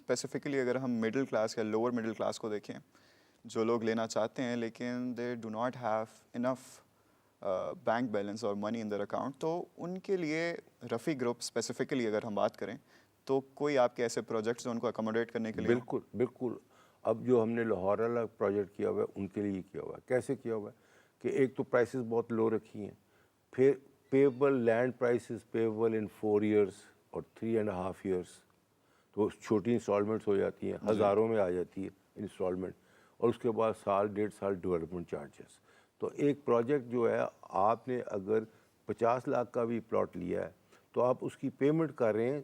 Specifically اگر ہم middle class یا لوور مڈل کلاس کو دیکھیں، جو لوگ لینا چاہتے ہیں لیکن they do not have enough bank balance اور منی ان در اکاؤنٹ، تو ان کے لیے رفیع گروپ اسپیسیفکلی اگر ہم بات کریں تو کوئی آپ کے ایسے پروجیکٹس ہیں ان کو اکوموڈیٹ کرنے کے لیے؟ بالکل بالکل. اب جو ہم نے لاہور والا پروجیکٹ کیا ہوا ہے ان کے لیے کیا ہوا ہے. کیسے کیا ہوا ہے کہ ایک تو پرائسز بہت لو رکھی ہیں، پھر پیبل لینڈ پرائسز پیبل ان 4 ایئرس اور 3.5 ایئرس، تو چھوٹی انسٹالمنٹس ہو جاتی ہیں، ہزاروں میں آ جاتی ہے انسٹالمنٹ، اور اس کے بعد سال 1.5 سال ڈیولپمنٹ چارجز. تو ایک پروجیکٹ جو ہے آپ نے اگر 50 لاکھ کا بھی پلاٹ لیا ہے تو آپ اس کی پیمنٹ کر رہے ہیں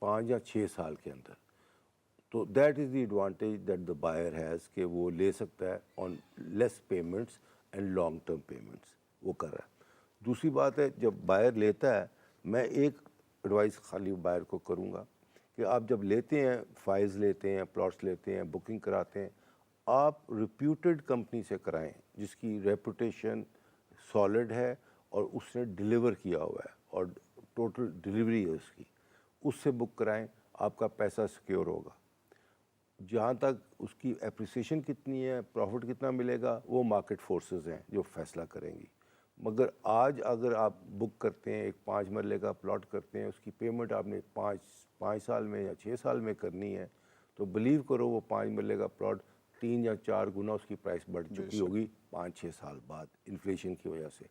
5 یا 6 سال کے اندر. تو that is the advantage that the buyer has کہ وہ لے سکتا ہے on less payments and long term payments وہ کر رہا ہے. دوسری بات ہے جب بائر لیتا ہے، میں ایک ایڈوائس خالی بائر کو کروں گا کہ آپ جب لیتے ہیں، فائلز لیتے ہیں، پلاٹس لیتے ہیں، بکنگ کراتے ہیں، آپ ریپیوٹیڈ کمپنی سے کرائیں جس کی ریپوٹیشن سالڈ ہے اور اس نے ڈیلیور کیا ہوا ہے اور ٹوٹل ڈیلیوری ہے اس سے بک کرائیں. آپ کا پیسہ سیکیور ہوگا. جہاں تک اس کی اپریسیشن کتنی ہے، پروفٹ کتنا ملے گا، وہ مارکیٹ فورسز ہیں جو فیصلہ کریں گی. مگر آج اگر آپ بک کرتے ہیں، ایک 5 مرلے کا پلاٹ کرتے ہیں، اس کی پیمنٹ آپ نے 5 سال میں یا 6 سال میں کرنی ہے، تو بلیو کرو وہ 5 مرلے کا پلاٹ 3 یا 4 گنا اس کی پرائس بڑھ چکی ہوگی 5-6 سال بعد انفلیشن کی وجہ سے،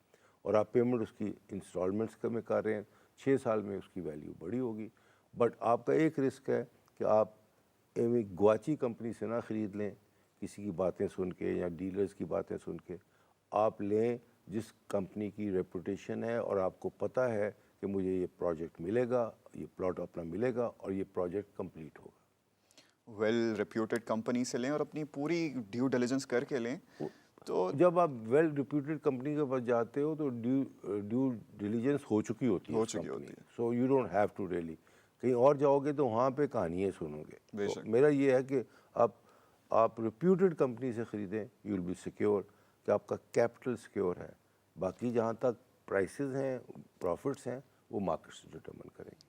اور آپ پیمنٹ اس کی انسٹالمنٹس میں کر رہے ہیں، 6 سال میں اس کی ویلیو بڑی ہوگی. بٹ آپ کا ایک رسک ہے کہ آپ گواچی کمپنی سے نہ خرید لیں کسی کی باتیں سن کے یا ڈیلرز کی باتیں سن کے. آپ لیں جس کمپنی کی ریپوٹیشن ہے اور آپ کو پتہ ہے کہ مجھے یہ پروجیکٹ ملے گا، یہ پلاٹ اپنا ملے گا اور یہ پروجیکٹ کمپلیٹ ہوگا. ویل ریپیوٹیڈ کمپنی سے لیں اور اپنی پوری ڈیو ڈیلیجنس کر کے لیں. تو جب آپ ویل ریپیوٹیڈ کمپنی کے پاس جاتے ہو تو ڈیو ڈیلیجنس ہو چکی ہوتی ہے. So you don't have to really. کہیں اور جاؤ گے تو وہاں پہ کہانیاں سنو گے. تو میرا یہ ہے کہ آپ ریپیوٹیڈ کمپنی سے خریدیں، یو ول بی سیکیور کہ آپ کا کیپٹل سیکیور ہے. باقی جہاں تک پرائسز ہیں، پروفٹس ہیں، وہ مارکیٹ سے ڈٹرمن کریں گے.